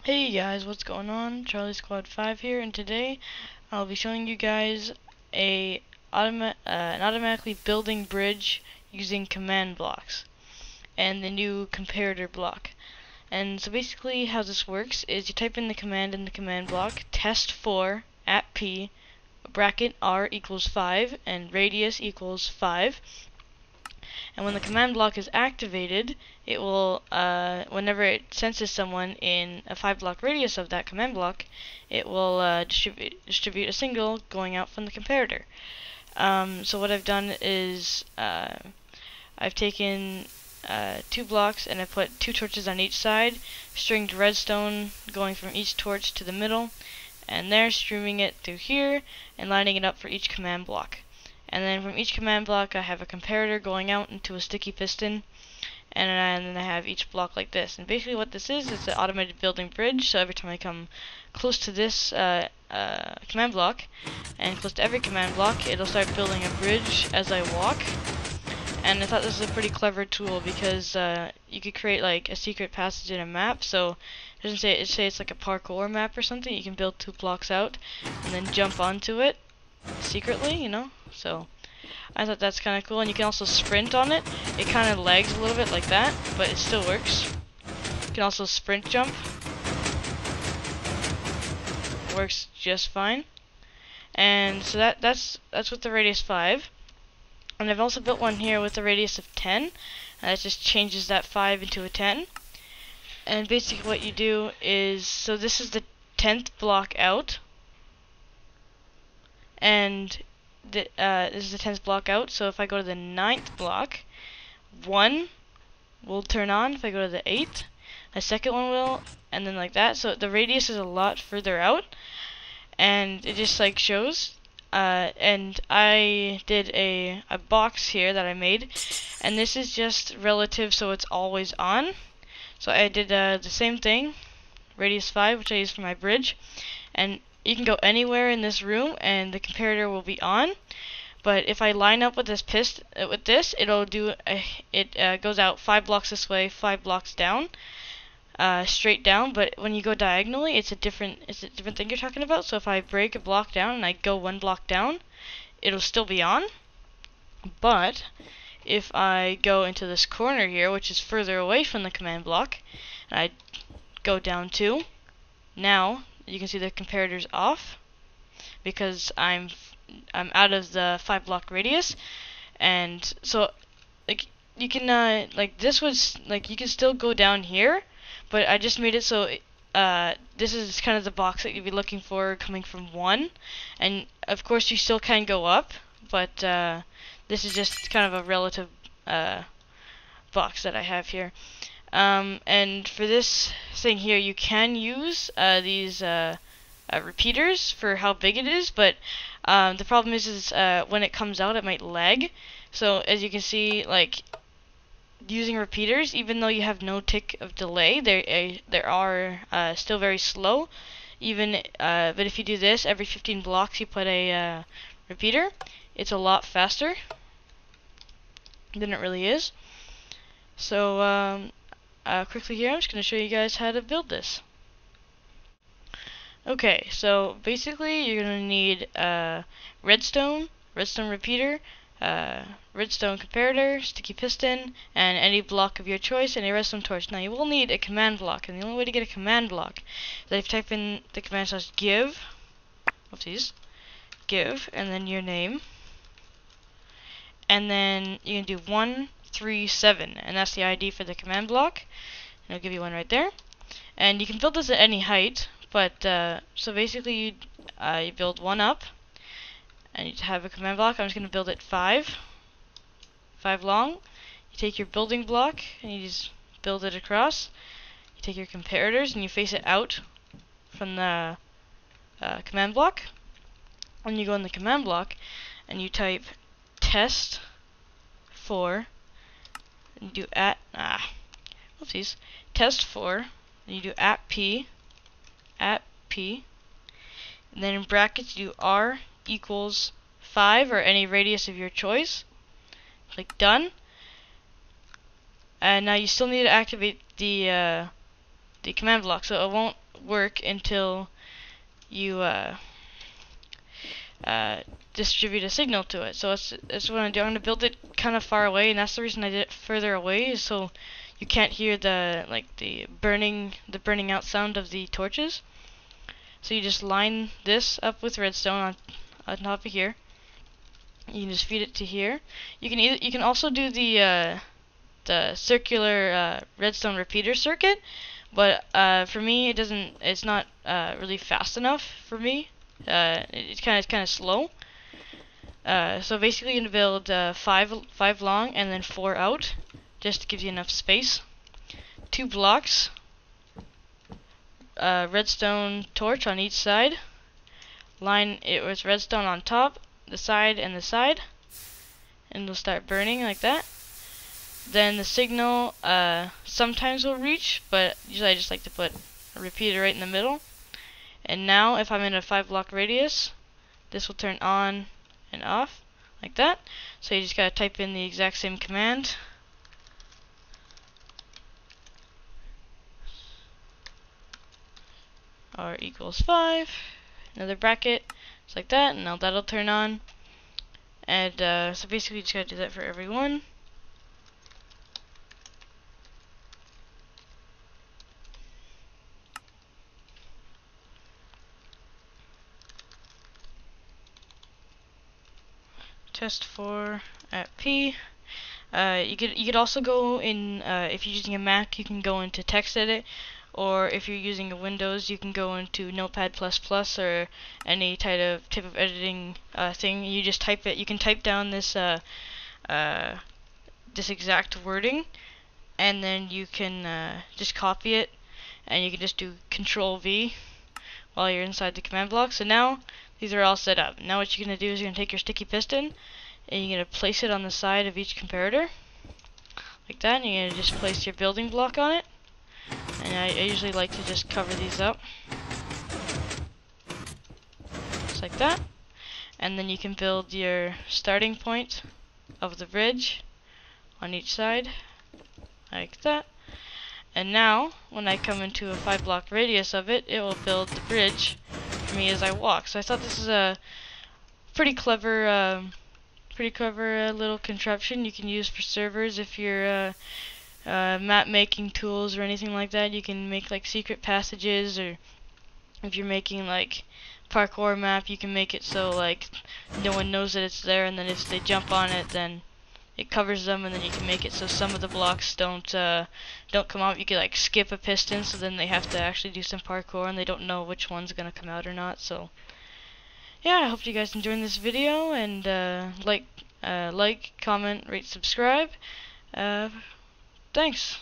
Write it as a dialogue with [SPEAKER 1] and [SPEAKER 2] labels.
[SPEAKER 1] Hey guys, what's going on? Charlie Squad 5 here, and today I'll be showing you guys an automatically building bridge using command blocks and the new comparator block. And so basically how this works is you type in the command block, test4 at p bracket r equals 5 and radius equals 5. And when the command block is activated, it will, whenever it senses someone in a 5-block radius of that command block, it will distribute a signal going out from the comparator. So what I've done is I've taken 2 blocks and I put 2 torches on each side, stringed redstone going from each torch to the middle, and there streaming it through here and lining it up for each command block. And then from each command block I have a comparator going out into a sticky piston, and then I have each block like this. And basically what this is an automated building bridge, so every time I come close to this command block, and close to every command block, it'll start building a bridge as I walk. And I thought this was a pretty clever tool because you could create like a secret passage in a map, so it doesn't say it's like a parkour map or something. You can build 2 blocks out and then jump onto it secretly, you know. So I thought that's kind of cool, and you can also sprint on it. It kind of lags a little bit like that, but it still works. You can also sprint jump. Works just fine. And so that's with the radius 5. And I've also built one here with a radius of 10. And that just changes that 5 into a 10. And basically what you do is, so this is the 10th block out. And this is the 10th block out, so if I go to the 9th block, 1 will turn on. If I go to the 8th, the second one will, and then like that. So the radius is a lot further out, and it just like shows. And I did a box here that I made, and this is just relative, so it's always on. So I did the same thing, radius 5, which I use for my bridge, and you can go anywhere in this room and the comparator will be on. But if I line up with this it'll do it goes out 5 blocks this way, 5 blocks down, straight down. But when you go diagonally, it's a different thing you're talking about. So if I break a block down and I go 1 block down, it'll still be on. But if I go into this corner here, which is further away from the command block, and I go down 2, now you can see the comparator's off because I'm out of the 5-block radius. And so like you can like this was like you can still go down here, but I just made it so this is kind of the box that you'd be looking for coming from 1, and of course you still can go up, but this is just kind of a relative box that I have here. And for this thing here, you can use these repeaters for how big it is, but the problem is when it comes out, it might lag. So as you can see, like using repeaters, even though you have no tick of delay, they are still very slow. Even but if you do this every 15 blocks, you put a repeater, it's a lot faster than it really is. So quickly here, I'm just going to show you guys how to build this. Okay, so basically you're going to need redstone repeater, redstone comparator, sticky piston, and any block of your choice, and a redstone torch. Now you will need a command block, and the only way to get a command block is if you type in the command slash give, and then your name, and then you can do 137, and that's the ID for the command block, and I'll give you one right there. And you can build this at any height, but so basically you build 1 up, and you have a command block. I'm just going to build it 5 long. You take your building block and you just build it across. You take your comparators and you face it out from the command block, and you go in the command block and you type test4, and you do test4, and you do at p, and then in brackets you do r equals 5 or any radius of your choice. Click done. And now you still need to activate the command block, so it won't work until you distribute a signal to it. So that's what I'm doing. I'm gonna build it kind of far away, and that's the reason I did it further away, is so you can't hear the burning out sound of the torches. So you just line this up with redstone on top of here. You can just feed it to here. You can also do the circular redstone repeater circuit, but for me it's not really fast enough for me. It's kind of slow. So basically you're gonna build five long and then 4 out, just to give you enough space. 2 blocks, redstone torch on each side. Line it with redstone on top, the side, and the side, and it'll start burning like that. Then the signal sometimes will reach, but usually I just like to put a repeater right in the middle. And now if I'm in a 5 block radius, this will turn on and off like that. So you just gotta type in the exact same command. R equals 5, another bracket, just like that, and now that'll turn on. And so basically you just gotta do that for every one. Test 4 at P. You could also go in, if you're using a Mac, you can go into TextEdit, or if you're using a Windows, you can go into Notepad++ or any type of editing thing. You just type it. You can type down this this exact wording, and then you can just copy it, and you can just do Control-V while you're inside the command block. So now these are all set up. Now what you're going to do is you're going to take your sticky piston and you're going to place it on the side of each comparator like that, and you're going to just place your building block on it. And I usually like to just cover these up just like that, and then you can build your starting point of the bridge on each side like that. And now when I come into a 5 block radius of it, it will build the bridge for me as I walk. So I thought this is a pretty clever little contraption you can use for servers. If you're map making tools or anything like that, you can make like secret passages, or if you're making like parkour map, you can make it so like no one knows that it's there, and then if they jump on it, then it covers them, and then you can make it so some of the blocks don't come out. You could like skip a piston, so then they have to actually do some parkour and they don't know which one's gonna come out or not. So yeah, I hope you guys enjoyed this video, and like, comment, rate, subscribe. Thanks.